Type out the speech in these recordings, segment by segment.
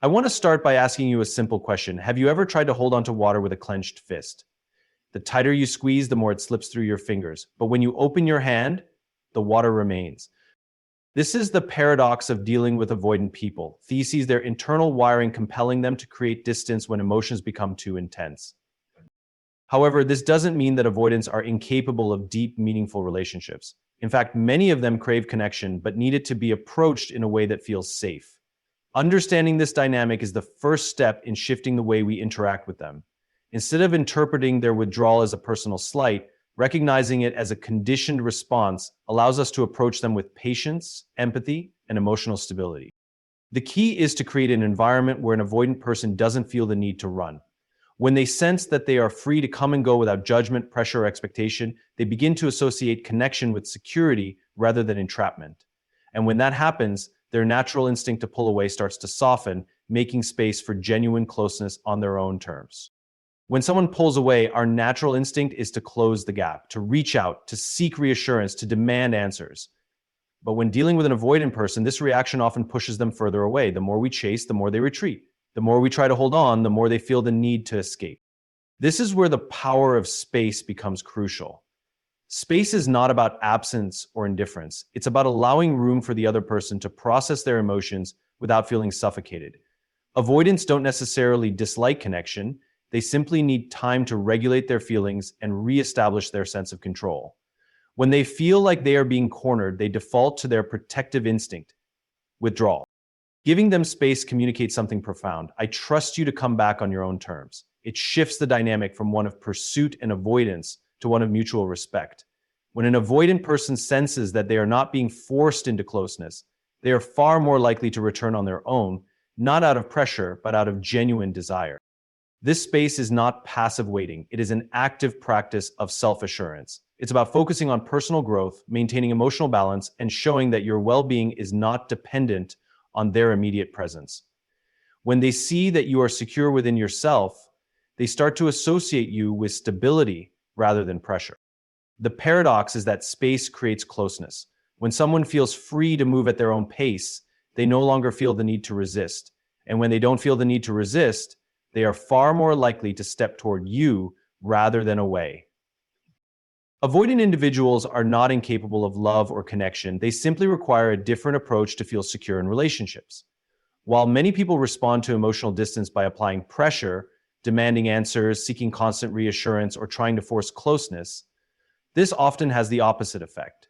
I want to start by asking you a simple question. Have you ever tried to hold onto water with a clenched fist? The tighter you squeeze, the more it slips through your fingers. But when you open your hand, the water remains. This is the paradox of dealing with avoidant people. They sees their internal wiring compelling them to create distance when emotions become too intense. However, this doesn't mean that avoidants are incapable of deep, meaningful relationships. In fact, many of them crave connection, but need it to be approached in a way that feels safe. Understanding this dynamic is the first step in shifting the way we interact with them. Instead of interpreting their withdrawal as a personal slight, recognizing it as a conditioned response allows us to approach them with patience, empathy, and emotional stability. The key is to create an environment where an avoidant person doesn't feel the need to run. When they sense that they are free to come and go without judgment, pressure, or expectation, they begin to associate connection with security rather than entrapment. And when that happens, their natural instinct to pull away starts to soften, making space for genuine closeness on their own terms. When someone pulls away, our natural instinct is to close the gap, to reach out, to seek reassurance, to demand answers. But when dealing with an avoidant person, this reaction often pushes them further away. The more we chase, the more they retreat. The more we try to hold on, the more they feel the need to escape. This is where the power of space becomes crucial. Space is not about absence or indifference. It's about allowing room for the other person to process their emotions without feeling suffocated. Avoidants don't necessarily dislike connection. They simply need time to regulate their feelings and reestablish their sense of control. When they feel like they are being cornered, they default to their protective instinct, withdrawal. Giving them space communicates something profound. I trust you to come back on your own terms. It shifts the dynamic from one of pursuit and avoidance to one of mutual respect. When an avoidant person senses that they are not being forced into closeness, they are far more likely to return on their own, not out of pressure, but out of genuine desire. This space is not passive waiting. It is an active practice of self-assurance. It's about focusing on personal growth, maintaining emotional balance, and showing that your well-being is not dependent on their immediate presence. When they see that you are secure within yourself, they start to associate you with stability rather than pressure. The paradox is that space creates closeness. When someone feels free to move at their own pace, they no longer feel the need to resist. And when they don't feel the need to resist, they are far more likely to step toward you rather than away. Avoidant individuals are not incapable of love or connection. They simply require a different approach to feel secure in relationships. While many people respond to emotional distance by applying pressure, demanding answers, seeking constant reassurance, or trying to force closeness, this often has the opposite effect.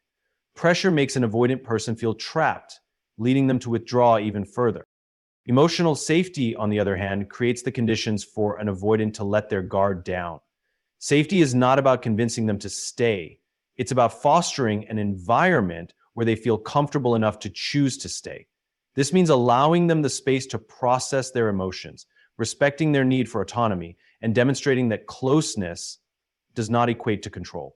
Pressure makes an avoidant person feel trapped, leading them to withdraw even further. Emotional safety, on the other hand, creates the conditions for an avoidant to let their guard down. Safety is not about convincing them to stay. It's about fostering an environment where they feel comfortable enough to choose to stay. This means allowing them the space to process their emotions, respecting their need for autonomy, and demonstrating that closeness does not equate to control.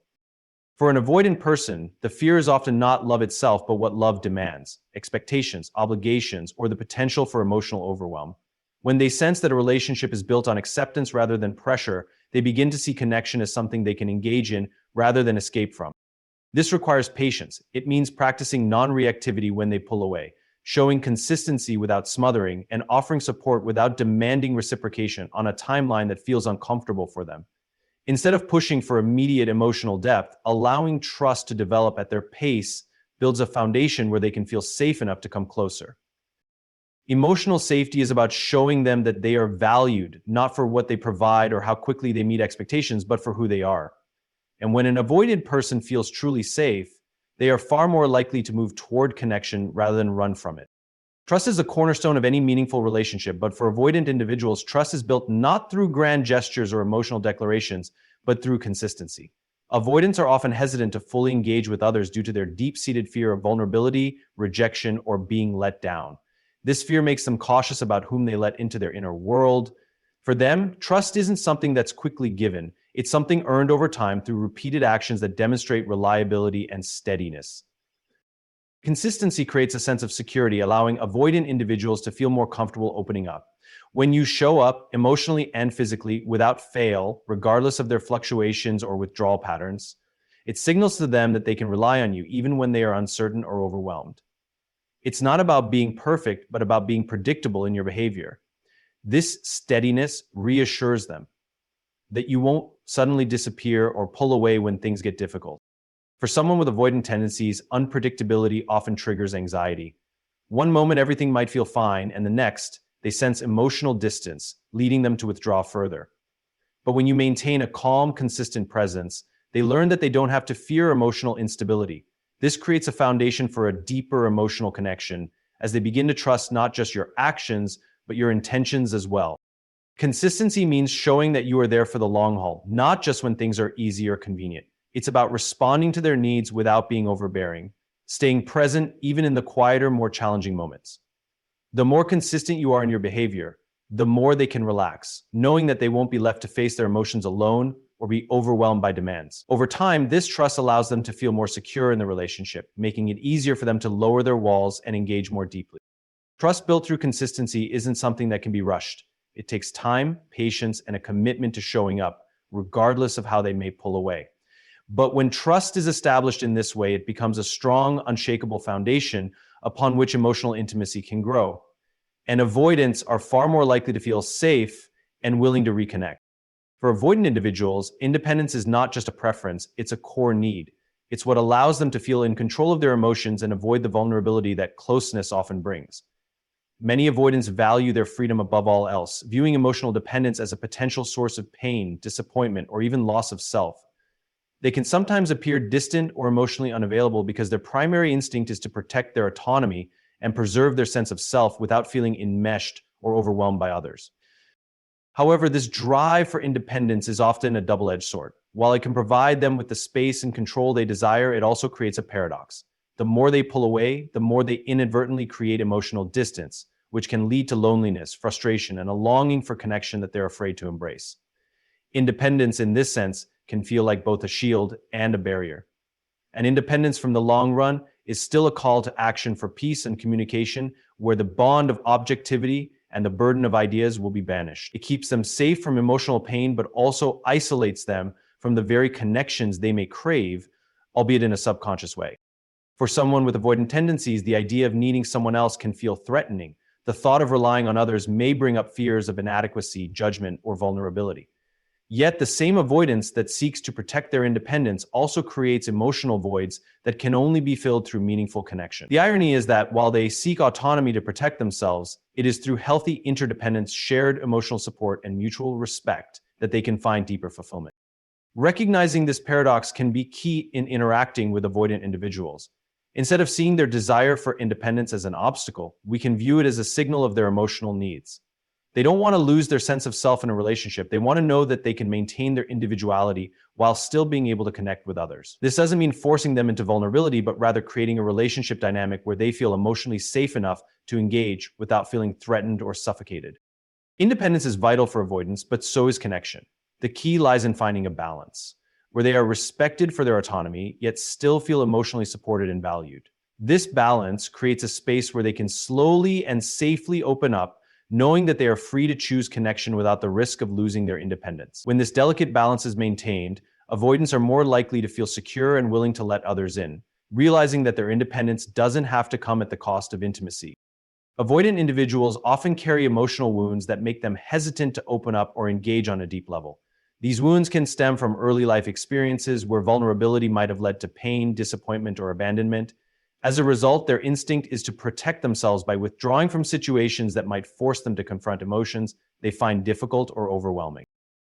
For an avoidant person, the fear is often not love itself, but what love demands: expectations, obligations, or the potential for emotional overwhelm. When they sense that a relationship is built on acceptance rather than pressure, they begin to see connection as something they can engage in rather than escape from. This requires patience. It means practicing non-reactivity when they pull away, showing consistency without smothering, and offering support without demanding reciprocation on a timeline that feels uncomfortable for them. Instead of pushing for immediate emotional depth, allowing trust to develop at their pace builds a foundation where they can feel safe enough to come closer. Emotional safety is about showing them that they are valued, not for what they provide or how quickly they meet expectations, but for who they are. And when an avoidant person feels truly safe, they are far more likely to move toward connection rather than run from it. Trust is a cornerstone of any meaningful relationship, but for avoidant individuals, trust is built not through grand gestures or emotional declarations, but through consistency. Avoidants are often hesitant to fully engage with others due to their deep-seated fear of vulnerability, rejection, or being let down. This fear makes them cautious about whom they let into their inner world. For them, trust isn't something that's quickly given. It's something earned over time through repeated actions that demonstrate reliability and steadiness. Consistency creates a sense of security, allowing avoidant individuals to feel more comfortable opening up. When you show up emotionally and physically without fail, regardless of their fluctuations or withdrawal patterns, it signals to them that they can rely on you even when they are uncertain or overwhelmed. It's not about being perfect, but about being predictable in your behavior. This steadiness reassures them that you won't suddenly disappear or pull away when things get difficult. For someone with avoidant tendencies, unpredictability often triggers anxiety. One moment everything might feel fine, and the next, they sense emotional distance, leading them to withdraw further. But when you maintain a calm, consistent presence, they learn that they don't have to fear emotional instability. This creates a foundation for a deeper emotional connection as they begin to trust not just your actions, but your intentions as well. Consistency means showing that you are there for the long haul, not just when things are easy or convenient. It's about responding to their needs without being overbearing, staying present even in the quieter, more challenging moments. The more consistent you are in your behavior, the more they can relax, knowing that they won't be left to face their emotions alone or be overwhelmed by demands. Over time, this trust allows them to feel more secure in the relationship, making it easier for them to lower their walls and engage more deeply. Trust built through consistency isn't something that can be rushed. It takes time, patience, and a commitment to showing up, regardless of how they may pull away. But when trust is established in this way, it becomes a strong, unshakable foundation upon which emotional intimacy can grow. And avoidants are far more likely to feel safe and willing to reconnect. For avoidant individuals, independence is not just a preference, it's a core need. It's what allows them to feel in control of their emotions and avoid the vulnerability that closeness often brings. Many avoidants value their freedom above all else, viewing emotional dependence as a potential source of pain, disappointment, or even loss of self. They can sometimes appear distant or emotionally unavailable because their primary instinct is to protect their autonomy and preserve their sense of self without feeling enmeshed or overwhelmed by others. However, this drive for independence is often a double-edged sword. While it can provide them with the space and control they desire, it also creates a paradox. The more they pull away, the more they inadvertently create emotional distance, which can lead to loneliness, frustration, and a longing for connection that they're afraid to embrace. Independence, in this sense, can feel like both a shield and a barrier. And independence from the long run is still a call to action for peace and communication, where the bond of objectivity and the burden of ideas will be banished. It keeps them safe from emotional pain, but also isolates them from the very connections they may crave, albeit in a subconscious way. For someone with avoidant tendencies, the idea of needing someone else can feel threatening. The thought of relying on others may bring up fears of inadequacy, judgment, or vulnerability. Yet the same avoidance that seeks to protect their independence also creates emotional voids that can only be filled through meaningful connection. The irony is that while they seek autonomy to protect themselves, it is through healthy interdependence, shared emotional support, and mutual respect that they can find deeper fulfillment. Recognizing this paradox can be key in interacting with avoidant individuals. Instead of seeing their desire for independence as an obstacle, we can view it as a signal of their emotional needs. They don't want to lose their sense of self in a relationship. They want to know that they can maintain their individuality while still being able to connect with others. This doesn't mean forcing them into vulnerability, but rather creating a relationship dynamic where they feel emotionally safe enough to engage without feeling threatened or suffocated. Independence is vital for avoidance, but so is connection. The key lies in finding a balance, where they are respected for their autonomy, yet still feel emotionally supported and valued. This balance creates a space where they can slowly and safely open up, knowing that they are free to choose connection without the risk of losing their independence. When this delicate balance is maintained, avoidants are more likely to feel secure and willing to let others in, realizing that their independence doesn't have to come at the cost of intimacy. Avoidant individuals often carry emotional wounds that make them hesitant to open up or engage on a deep level. These wounds can stem from early life experiences where vulnerability might have led to pain, disappointment, or abandonment. As a result, their instinct is to protect themselves by withdrawing from situations that might force them to confront emotions they find difficult or overwhelming.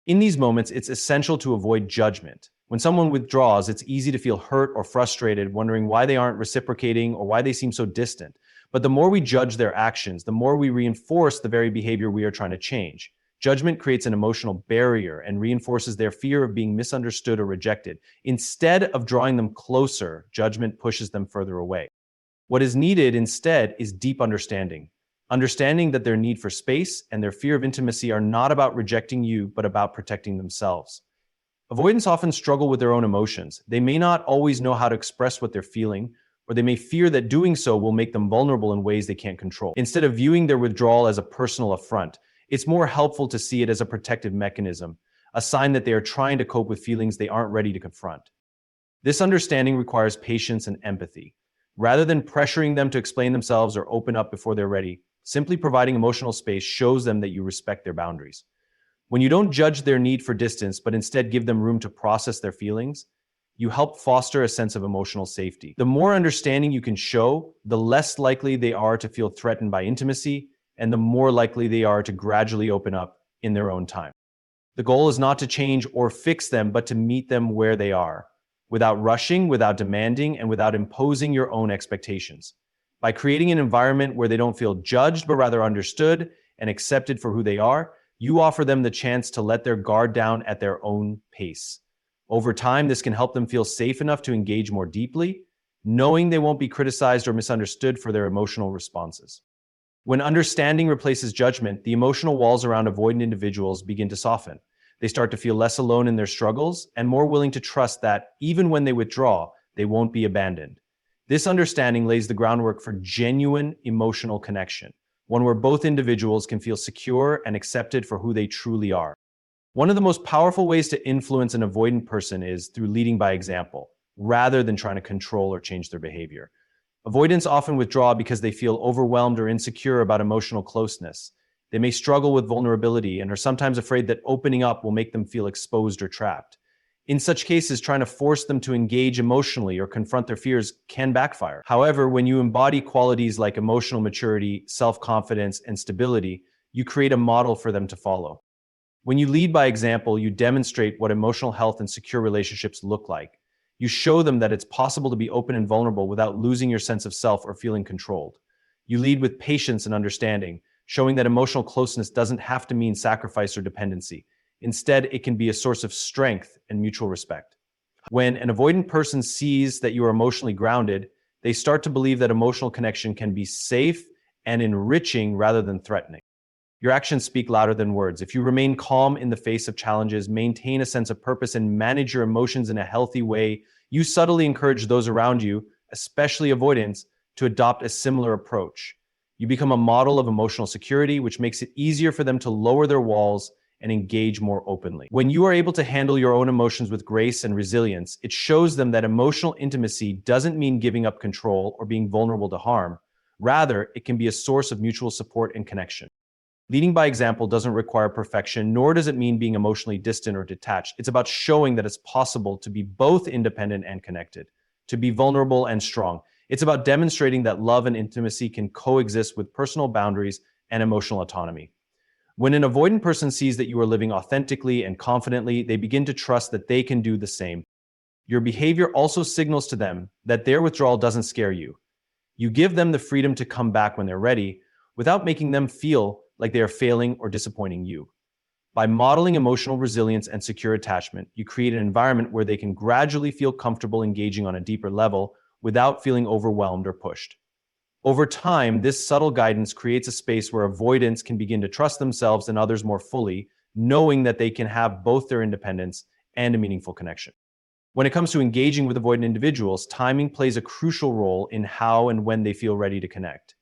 In these moments, it's essential to avoid judgment. When someone withdraws, it's easy to feel hurt or frustrated, wondering why they aren't reciprocating or why they seem so distant. But the more we judge their actions, the more we reinforce the very behavior we are trying to change. Judgment creates an emotional barrier and reinforces their fear of being misunderstood or rejected. Instead of drawing them closer, judgment pushes them further away. What is needed instead is deep understanding. Understanding that their need for space and their fear of intimacy are not about rejecting you, but about protecting themselves. Avoidants often struggle with their own emotions. They may not always know how to express what they're feeling, or they may fear that doing so will make them vulnerable in ways they can't control. Instead of viewing their withdrawal as a personal affront, it's more helpful to see it as a protective mechanism, a sign that they are trying to cope with feelings they aren't ready to confront. This understanding requires patience and empathy. Rather than pressuring them to explain themselves or open up before they're ready, Simply providing emotional space shows them that you respect their boundaries. When you don't judge their need for distance, but instead give them room to process their feelings, you help foster a sense of emotional safety. The more understanding you can show, the less likely they are to feel threatened by intimacy, and the more likely they are to gradually open up in their own time. The goal is not to change or fix them, but to meet them where they are, without rushing, without demanding, and without imposing your own expectations. By creating an environment where they don't feel judged, but rather understood and accepted for who they are, you offer them the chance to let their guard down at their own pace. Over time, this can help them feel safe enough to engage more deeply, knowing they won't be criticized or misunderstood for their emotional responses. When understanding replaces judgment, the emotional walls around avoidant individuals begin to soften. They start to feel less alone in their struggles and more willing to trust that, even when they withdraw, they won't be abandoned. This understanding lays the groundwork for genuine emotional connection, one where both individuals can feel secure and accepted for who they truly are. One of the most powerful ways to influence an avoidant person is through leading by example, rather than trying to control or change their behavior. Avoidants often withdraw because they feel overwhelmed or insecure about emotional closeness. They may struggle with vulnerability and are sometimes afraid that opening up will make them feel exposed or trapped. In such cases, trying to force them to engage emotionally or confront their fears can backfire. However, when you embody qualities like emotional maturity, self-confidence, and stability, you create a model for them to follow. When you lead by example, you demonstrate what emotional health and secure relationships look like. You show them that it's possible to be open and vulnerable without losing your sense of self or feeling controlled. You lead with patience and understanding, showing that emotional closeness doesn't have to mean sacrifice or dependency. Instead, it can be a source of strength and mutual respect. When an avoidant person sees that you are emotionally grounded, they start to believe that emotional connection can be safe and enriching rather than threatening. Your actions speak louder than words. If you remain calm in the face of challenges, maintain a sense of purpose, and manage your emotions in a healthy way, you subtly encourage those around you, especially avoidants, to adopt a similar approach. You become a model of emotional security, which makes it easier for them to lower their walls and engage more openly. When you are able to handle your own emotions with grace and resilience, it shows them that emotional intimacy doesn't mean giving up control or being vulnerable to harm. Rather, it can be a source of mutual support and connection. Leading by example doesn't require perfection, nor does it mean being emotionally distant or detached. It's about showing that it's possible to be both independent and connected, to be vulnerable and strong. It's about demonstrating that love and intimacy can coexist with personal boundaries and emotional autonomy. When an avoidant person sees that you are living authentically and confidently, they begin to trust that they can do the same. Your behavior also signals to them that their withdrawal doesn't scare you. You give them the freedom to come back when they're ready, without making them feel like they are failing or disappointing you. By modeling emotional resilience and secure attachment, you create an environment where they can gradually feel comfortable engaging on a deeper level without feeling overwhelmed or pushed. Over time, this subtle guidance creates a space where avoidants can begin to trust themselves and others more fully, knowing that they can have both their independence and a meaningful connection. When it comes to engaging with avoidant individuals, timing plays a crucial role in how and when they feel ready to connect.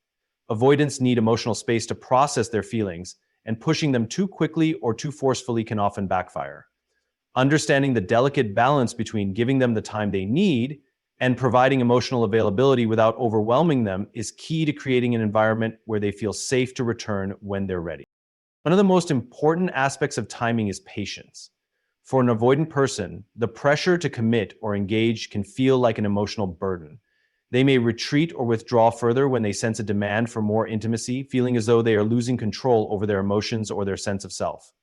Avoidants need emotional space to process their feelings, and pushing them too quickly or too forcefully can often backfire. Understanding the delicate balance between giving them the time they need and providing emotional availability without overwhelming them is key to creating an environment where they feel safe to return when they're ready. One of the most important aspects of timing is patience. For an avoidant person, the pressure to commit or engage can feel like an emotional burden. They may retreat or withdraw further when they sense a demand for more intimacy, feeling as though they are losing control over their emotions or their sense of self.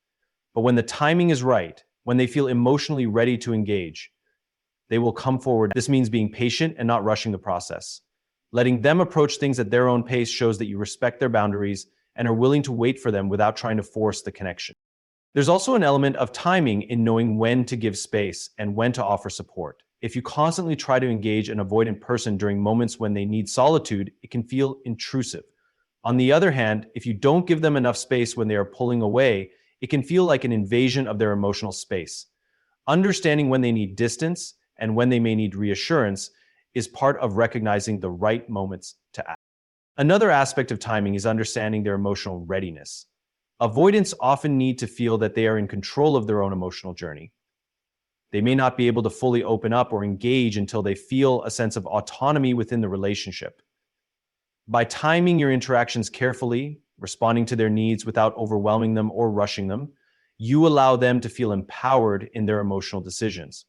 But when the timing is right, when they feel emotionally ready to engage, they will come forward. This means being patient and not rushing the process. Letting them approach things at their own pace shows that you respect their boundaries and are willing to wait for them without trying to force the connection. There's also an element of timing in knowing when to give space and when to offer support. If you constantly try to engage an avoidant person during moments when they need solitude, it can feel intrusive. On the other hand, if you don't give them enough space when they are pulling away, it can feel like an invasion of their emotional space. Understanding when they need distance and when they may need reassurance is part of recognizing the right moments to act. Another aspect of timing is understanding their emotional readiness. Avoidants often need to feel that they are in control of their own emotional journey. They may not be able to fully open up or engage until they feel a sense of autonomy within the relationship. By timing your interactions carefully, responding to their needs without overwhelming them or rushing them, you allow them to feel empowered in their emotional decisions.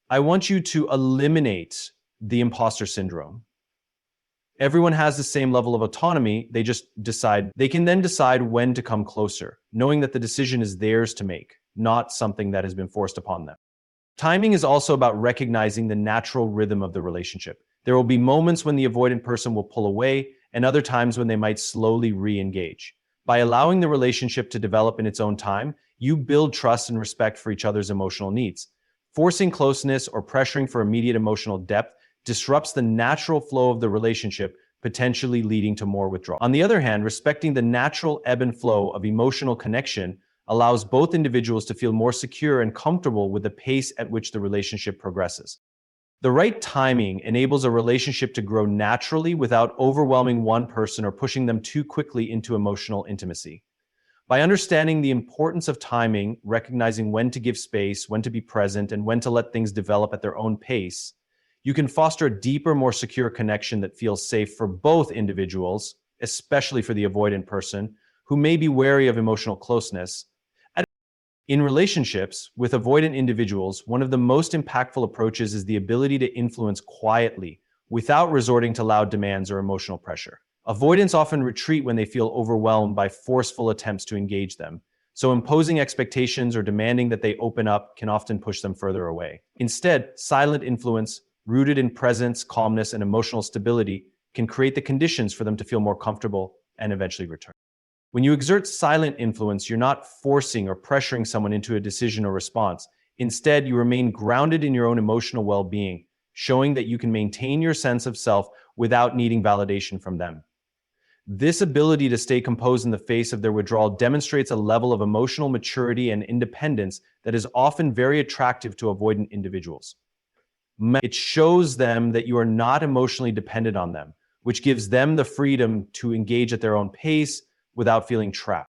I want you to eliminate the imposter syndrome. Everyone has the same level of autonomy, they can then decide when to come closer, knowing that the decision is theirs to make, not something that has been forced upon them. Timing is also about recognizing the natural rhythm of the relationship. There will be moments when the avoidant person will pull away, and other times when they might slowly re-engage. By allowing the relationship to develop in its own time, you build trust and respect for each other's emotional needs. Forcing closeness or pressuring for immediate emotional depth disrupts the natural flow of the relationship, potentially leading to more withdrawal. On the other hand, respecting the natural ebb and flow of emotional connection allows both individuals to feel more secure and comfortable with the pace at which the relationship progresses. The right timing enables a relationship to grow naturally without overwhelming one person or pushing them too quickly into emotional intimacy. By understanding the importance of timing, recognizing when to give space, when to be present, and when to let things develop at their own pace, you can foster a deeper, more secure connection that feels safe for both individuals, especially for the avoidant person, who may be wary of emotional closeness. In relationships with avoidant individuals, one of the most impactful approaches is the ability to influence quietly, without resorting to loud demands or emotional pressure. Avoidants often retreat when they feel overwhelmed by forceful attempts to engage them, so imposing expectations or demanding that they open up can often push them further away. Instead, silent influence, rooted in presence, calmness, and emotional stability, can create the conditions for them to feel more comfortable and eventually return. When you exert silent influence, you're not forcing or pressuring someone into a decision or response. Instead, you remain grounded in your own emotional well-being, showing that you can maintain your sense of self without needing validation from them. This ability to stay composed in the face of their withdrawal demonstrates a level of emotional maturity and independence that is often very attractive to avoidant individuals. It shows them that you are not emotionally dependent on them, which gives them the freedom to engage at their own pace without feeling trapped.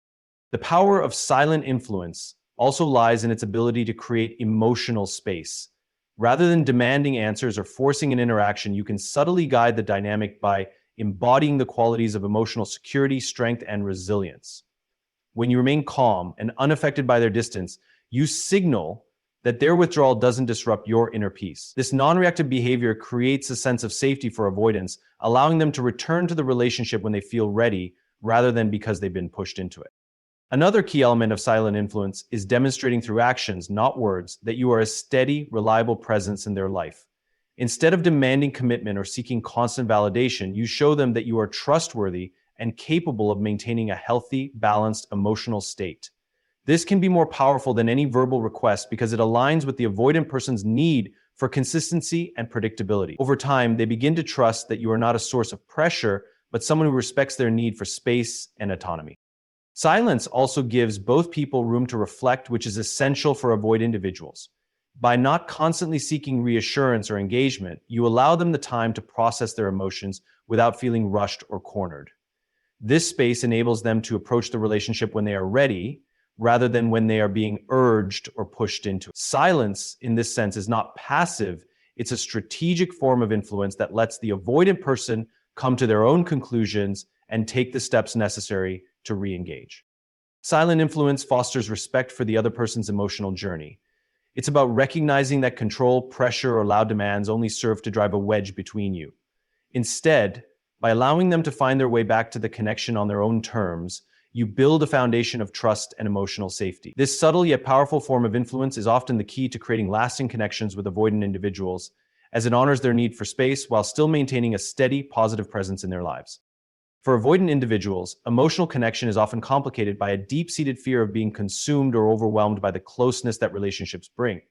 The power of silent influence also lies in its ability to create emotional space. Rather than demanding answers or forcing an interaction, you can subtly guide the dynamic by embodying the qualities of emotional security, strength, and resilience. When you remain calm and unaffected by their distance, you signal that their withdrawal doesn't disrupt your inner peace. This non-reactive behavior creates a sense of safety for avoidance, allowing them to return to the relationship when they feel ready, rather than because they've been pushed into it. Another key element of silent influence is demonstrating through actions, not words, that you are a steady, reliable presence in their life. Instead of demanding commitment or seeking constant validation, you show them that you are trustworthy and capable of maintaining a healthy, balanced emotional state. This can be more powerful than any verbal request because it aligns with the avoidant person's need for consistency and predictability. Over time, they begin to trust that you are not a source of pressure, but someone who respects their need for space and autonomy. Silence also gives both people room to reflect, which is essential for avoidant individuals. By not constantly seeking reassurance or engagement, you allow them the time to process their emotions without feeling rushed or cornered. This space enables them to approach the relationship when they are ready, rather than when they are being urged or pushed into it. Silence, in this sense, is not passive. It's a strategic form of influence that lets the avoidant person come to their own conclusions and take the steps necessary to re-engage. Silent influence fosters respect for the other person's emotional journey. It's about recognizing that control, pressure, or loud demands only serve to drive a wedge between you. Instead, by allowing them to find their way back to the connection on their own terms, you build a foundation of trust and emotional safety. This subtle yet powerful form of influence is often the key to creating lasting connections with avoidant individuals, as it honors their need for space while still maintaining a steady, positive presence in their lives. For avoidant individuals, emotional connection is often complicated by a deep-seated fear of being consumed or overwhelmed by the closeness that relationships bring.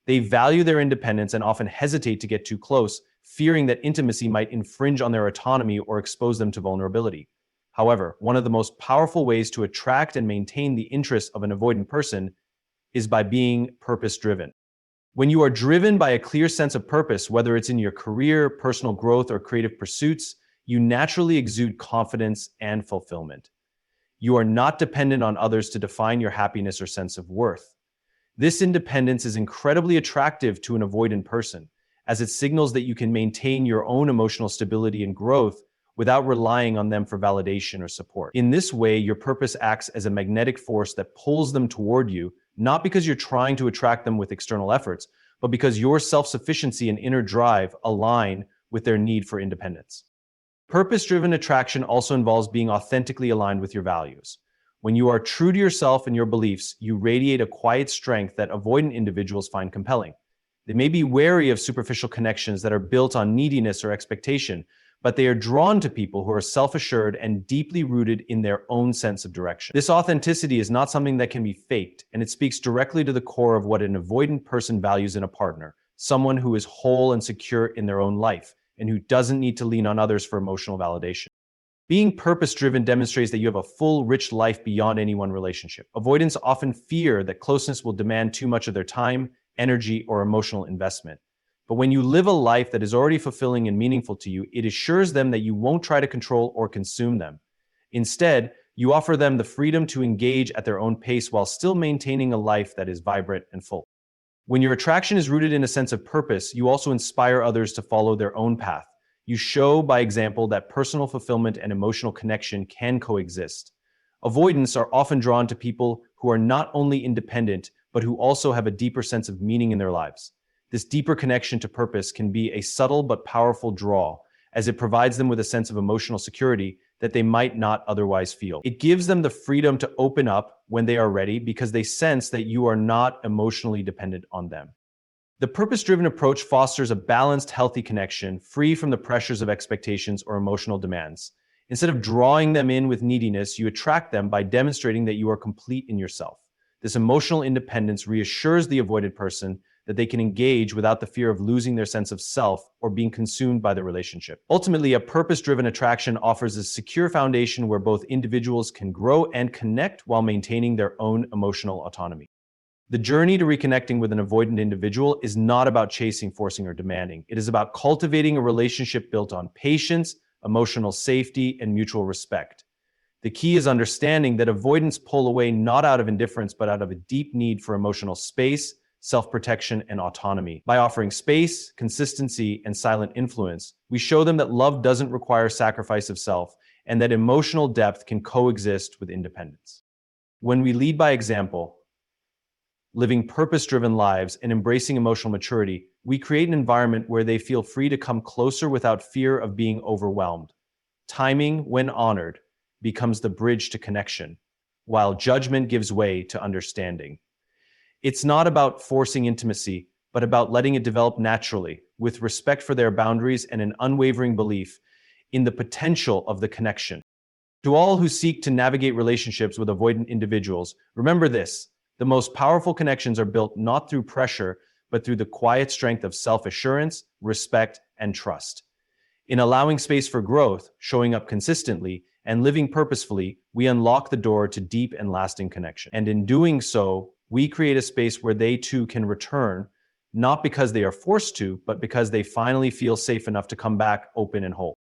They value their independence and often hesitate to get too close, fearing that intimacy might infringe on their autonomy or expose them to vulnerability. However, one of the most powerful ways to attract and maintain the interest of an avoidant person is by being purpose-driven. When you are driven by a clear sense of purpose, whether it's in your career, personal growth, or creative pursuits, you naturally exude confidence and fulfillment. You are not dependent on others to define your happiness or sense of worth. This independence is incredibly attractive to an avoidant person, as it signals that you can maintain your own emotional stability and growth without relying on them for validation or support. In this way, your purpose acts as a magnetic force that pulls them toward you, not because you're trying to attract them with external efforts, but because your self-sufficiency and inner drive align with their need for independence. Purpose-driven attraction also involves being authentically aligned with your values. When you are true to yourself and your beliefs, you radiate a quiet strength that avoidant individuals find compelling. They may be wary of superficial connections that are built on neediness or expectation, but they are drawn to people who are self-assured and deeply rooted in their own sense of direction. This authenticity is not something that can be faked, and it speaks directly to the core of what an avoidant person values in a partner, someone who is whole and secure in their own life, and who doesn't need to lean on others for emotional validation. Being purpose-driven demonstrates that you have a full, rich life beyond any one relationship. Avoidants often fear that closeness will demand too much of their time, energy, or emotional investment. But when you live a life that is already fulfilling and meaningful to you, it assures them that you won't try to control or consume them. Instead, you offer them the freedom to engage at their own pace while still maintaining a life that is vibrant and full. When your attraction is rooted in a sense of purpose, you also inspire others to follow their own path. You show by example that personal fulfillment and emotional connection can coexist. Avoidants are often drawn to people who are not only independent, but who also have a deeper sense of meaning in their lives. This deeper connection to purpose can be a subtle but powerful draw, as it provides them with a sense of emotional security that they might not otherwise feel. It gives them the freedom to open up when they are ready because they sense that you are not emotionally dependent on them. The purpose-driven approach fosters a balanced, healthy connection, free from the pressures of expectations or emotional demands. Instead of drawing them in with neediness, you attract them by demonstrating that you are complete in yourself. This emotional independence reassures the avoided person that they can engage without the fear of losing their sense of self or being consumed by the relationship. Ultimately, a purpose-driven attraction offers a secure foundation where both individuals can grow and connect while maintaining their own emotional autonomy. The journey to reconnecting with an avoidant individual is not about chasing, forcing, or demanding. It is about cultivating a relationship built on patience, emotional safety, and mutual respect. The key is understanding that avoidants pull away not out of indifference, but out of a deep need for emotional space, self-protection, and autonomy. By offering space, consistency, and silent influence, we show them that love doesn't require sacrifice of self and that emotional depth can coexist with independence. When we lead by example, living purpose-driven lives and embracing emotional maturity, we create an environment where they feel free to come closer without fear of being overwhelmed. Timing, when honored, becomes the bridge to connection, while judgment gives way to understanding. It's not about forcing intimacy, but about letting it develop naturally, with respect for their boundaries and an unwavering belief in the potential of the connection. To all who seek to navigate relationships with avoidant individuals, remember this: the most powerful connections are built not through pressure, but through the quiet strength of self-assurance, respect, and trust. In allowing space for growth, showing up consistently, and living purposefully, we unlock the door to deep and lasting connection. And in doing so, we create a space where they too can return, not because they are forced to, but because they finally feel safe enough to come back open and whole.